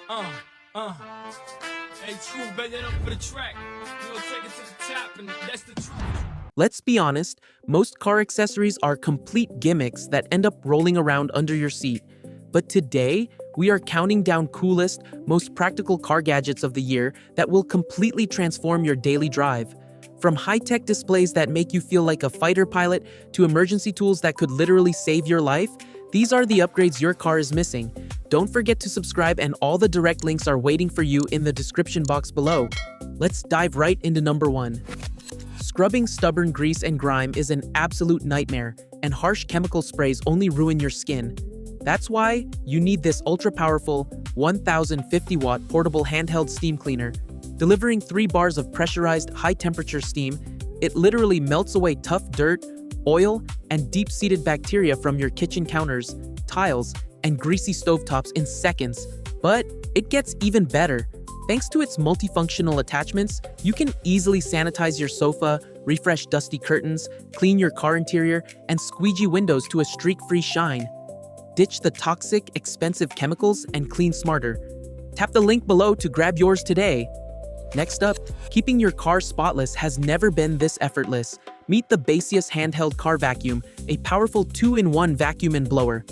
Uh, uh. Hey, true, bet that up for the track. We gonna take it to the top, and that's the truth. Let's be honest, most car accessories are complete gimmicks that end up rolling around under your seat. But today, we are counting down coolest, most practical car gadgets of the year that will completely transform your daily drive. From high-tech displays that make you feel like a fighter pilot to emergency tools that could literally save your life, these are the upgrades your car is missing. Don't forget to subscribe, and all the direct links are waiting for you in the description box below. Let's dive right into number 1. Scrubbing stubborn grease and grime is an absolute nightmare, and harsh chemical sprays only ruin your skin. That's why you need this ultra-powerful 1050-watt portable handheld steam cleaner. Delivering 3 bars of pressurized high-temperature steam, it literally melts away tough dirt, oil, and deep-seated bacteria from your kitchen counters, tiles, and greasy stovetops in seconds. But it gets even better. Thanks to its multifunctional attachments, you can easily sanitize your sofa, refresh dusty curtains, clean your car interior, and squeegee windows to a streak-free shine. Ditch the toxic, expensive chemicals and clean smarter. Tap the link below to grab yours today. Next up, keeping your car spotless has never been this effortless. Meet the BASEUS Handheld Car Vacuum, a powerful 2-in-1 vacuum and blower.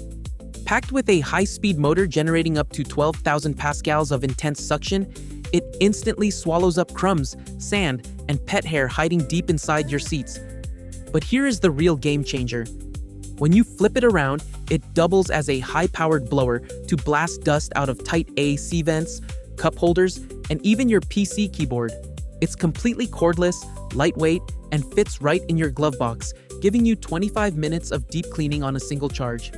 Packed with a high-speed motor generating up to 12,000 pascals of intense suction, it instantly swallows up crumbs, sand, and pet hair hiding deep inside your seats. But here is the real game changer. When you flip it around, it doubles as a high-powered blower to blast dust out of tight AC vents, cup holders, and even your PC keyboard. It's completely cordless, lightweight, and fits right in your glove box, giving you 25 minutes of deep cleaning on a single charge.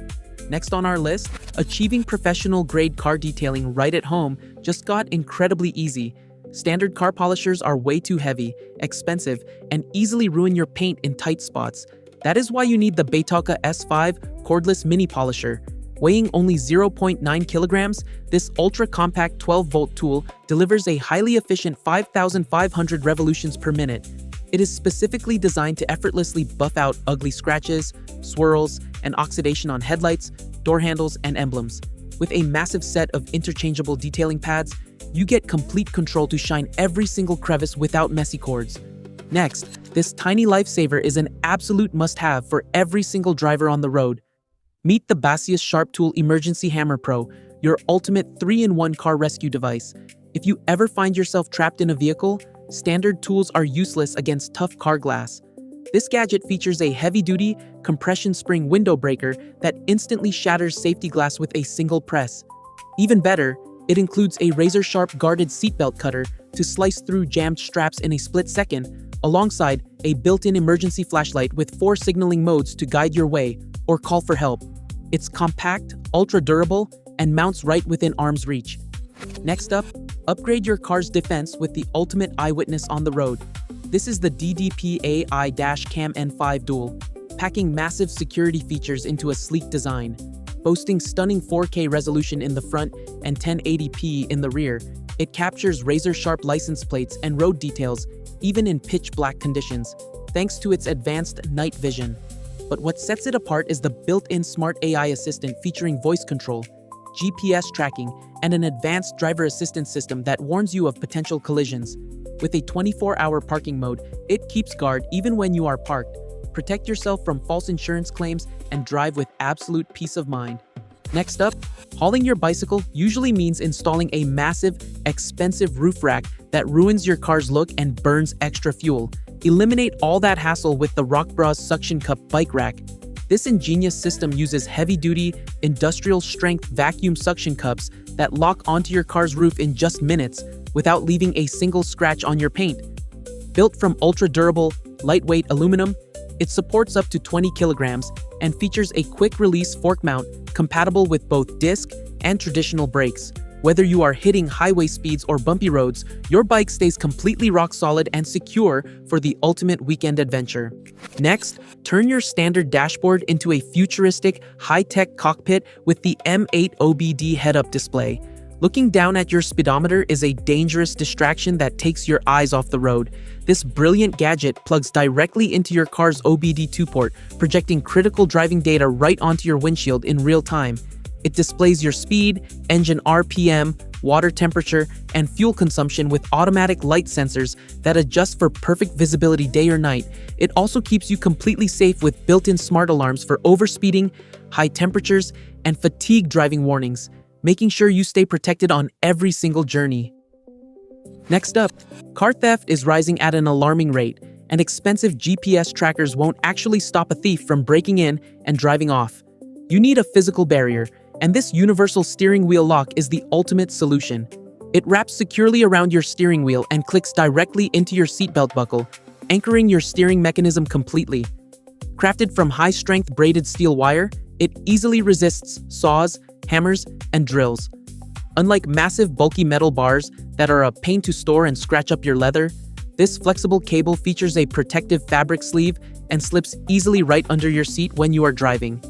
Next on our list, achieving professional-grade car detailing right at home just got incredibly easy. Standard car polishers are way too heavy, expensive, and easily ruin your paint in tight spots. That is why you need the BATOCA S5 cordless mini polisher. Weighing only 0.9 kilograms, this ultra-compact 12-volt tool delivers a highly efficient 5,500 revolutions per minute. It is specifically designed to effortlessly buff out ugly scratches, swirls, and oxidation on headlights, door handles, and emblems. With a massive set of interchangeable detailing pads, you get complete control to shine every single crevice without messy cords. Next, this tiny lifesaver is an absolute must-have for every single driver on the road. Meet the BASEUS Sharp Tool Emergency Hammer Pro, your ultimate 3-in-1 car rescue device. If you ever find yourself trapped in a vehicle, standard tools are useless against tough car glass. This gadget features a heavy-duty, compression spring window breaker that instantly shatters safety glass with a single press. Even better, it includes a razor-sharp guarded seatbelt cutter to slice through jammed straps in a split second, alongside a built-in emergency flashlight with 4 signaling modes to guide your way or call for help. It's compact, ultra-durable, and mounts right within arm's reach. Next up, upgrade your car's defense with the ultimate eyewitness on the road. This is the DDPAI Dash Cam N5 Dual, packing massive security features into a sleek design. Boasting stunning 4K resolution in the front and 1080p in the rear, it captures razor-sharp license plates and road details, even in pitch-black conditions, thanks to its advanced night vision. But what sets it apart is the built-in smart AI assistant featuring voice control, GPS tracking, and an advanced driver assistance system that warns you of potential collisions. With a 24-hour parking mode, it keeps guard even when you are parked. Protect yourself from false insurance claims and drive with absolute peace of mind. Next up, hauling your bicycle usually means installing a massive, expensive roof rack that ruins your car's look and burns extra fuel. Eliminate all that hassle with the ROCKBROS Suction Cup Bike Rack. This ingenious system uses heavy-duty, industrial-strength vacuum suction cups that lock onto your car's roof in just minutes without leaving a single scratch on your paint. Built from ultra-durable, lightweight aluminum, it supports up to 20 kilograms and features a quick-release fork mount compatible with both disc and traditional brakes. Whether you are hitting highway speeds or bumpy roads, your bike stays completely rock-solid and secure for the ultimate weekend adventure. Next, turn your standard dashboard into a futuristic, high-tech cockpit with the M8 OBD head-up display. Looking down at your speedometer is a dangerous distraction that takes your eyes off the road. This brilliant gadget plugs directly into your car's OBD2 port, projecting critical driving data right onto your windshield in real time. It displays your speed, engine RPM, water temperature, and fuel consumption with automatic light sensors that adjust for perfect visibility day or night. It also keeps you completely safe with built-in smart alarms for overspeeding, high temperatures, and fatigue driving warnings, making sure you stay protected on every single journey. Next up, car theft is rising at an alarming rate, and expensive GPS trackers won't actually stop a thief from breaking in and driving off. You need a physical barrier, and this universal steering wheel lock is the ultimate solution. It wraps securely around your steering wheel and clicks directly into your seatbelt buckle, anchoring your steering mechanism completely. Crafted from high-strength braided steel wire, it easily resists saws, hammers, and drills. Unlike massive bulky metal bars that are a pain to store and scratch up your leather, this flexible cable features a protective fabric sleeve and slips easily right under your seat when you are driving.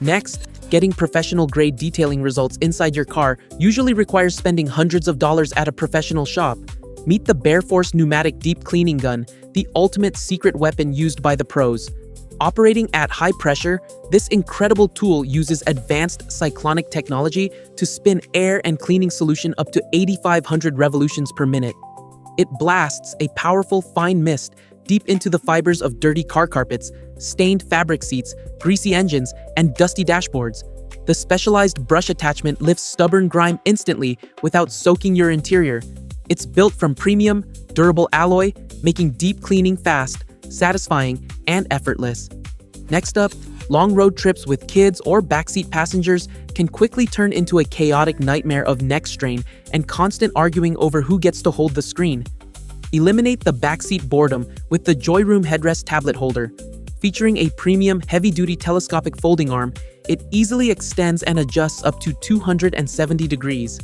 Next, getting professional-grade detailing results inside your car usually requires spending hundreds of dollars at a professional shop. Meet the Bareforce Pneumatic Deep Cleaning Gun, the ultimate secret weapon used by the pros. Operating at high pressure, this incredible tool uses advanced cyclonic technology to spin air and cleaning solution up to 8,500 revolutions per minute. It blasts a powerful fine mist deep into the fibers of dirty car carpets, stained fabric seats, greasy engines, and dusty dashboards. The specialized brush attachment lifts stubborn grime instantly without soaking your interior. It's built from premium, durable alloy, making deep cleaning fast, satisfying, and effortless. Next up, long road trips with kids or backseat passengers can quickly turn into a chaotic nightmare of neck strain and constant arguing over who gets to hold the screen. Eliminate the backseat boredom with the Joyroom headrest tablet holder. Featuring a premium heavy-duty telescopic folding arm, it easily extends and adjusts up to 270 degrees.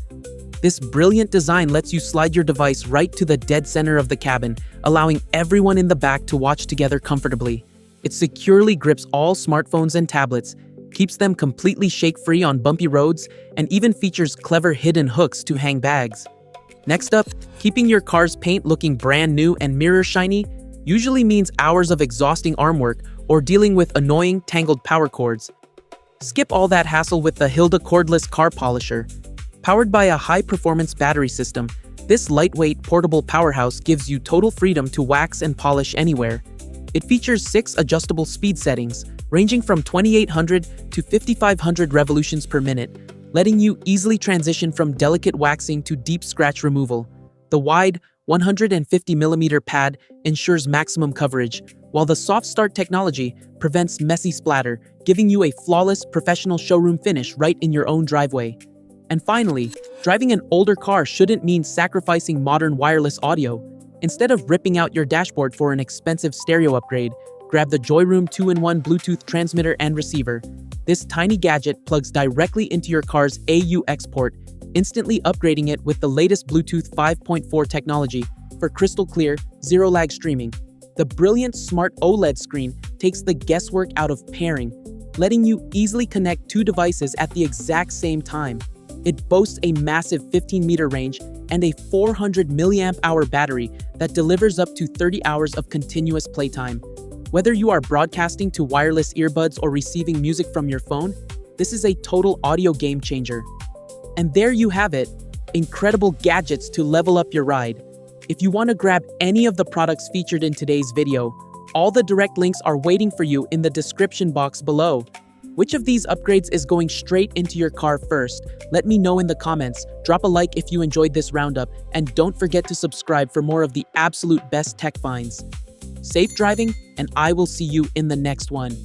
This brilliant design lets you slide your device right to the dead center of the cabin, allowing everyone in the back to watch together comfortably. It securely grips all smartphones and tablets, keeps them completely shake-free on bumpy roads, and even features clever hidden hooks to hang bags. Next up, keeping your car's paint looking brand new and mirror shiny usually means hours of exhausting arm work or dealing with annoying, tangled power cords. Skip all that hassle with the HILDA Cordless Car Polisher. Powered by a high-performance battery system, this lightweight, portable powerhouse gives you total freedom to wax and polish anywhere. It features 6 adjustable speed settings, ranging from 2,800 to 5,500 revolutions per minute, letting you easily transition from delicate waxing to deep scratch removal. The wide, 150mm pad ensures maximum coverage, while the soft start technology prevents messy splatter, giving you a flawless, professional showroom finish right in your own driveway. And finally, driving an older car shouldn't mean sacrificing modern wireless audio. Instead of ripping out your dashboard for an expensive stereo upgrade, grab the Joyroom 2-in-1 Bluetooth transmitter and receiver. This tiny gadget plugs directly into your car's AUX port, instantly upgrading it with the latest Bluetooth 5.4 technology for crystal clear, zero-lag streaming. The brilliant smart OLED screen takes the guesswork out of pairing, letting you easily connect 2 devices at the exact same time. It boasts a massive 15-meter range and a 400 mAh battery that delivers up to 30 hours of continuous playtime. Whether you are broadcasting to wireless earbuds or receiving music from your phone, this is a total audio game changer. And there you have it, incredible gadgets to level up your ride. If you want to grab any of the products featured in today's video, all the direct links are waiting for you in the description box below. Which of these upgrades is going straight into your car first? Let me know in the comments. Drop a like if you enjoyed this roundup, and don't forget to subscribe for more of the absolute best tech finds. Safe driving, and I will see you in the next one.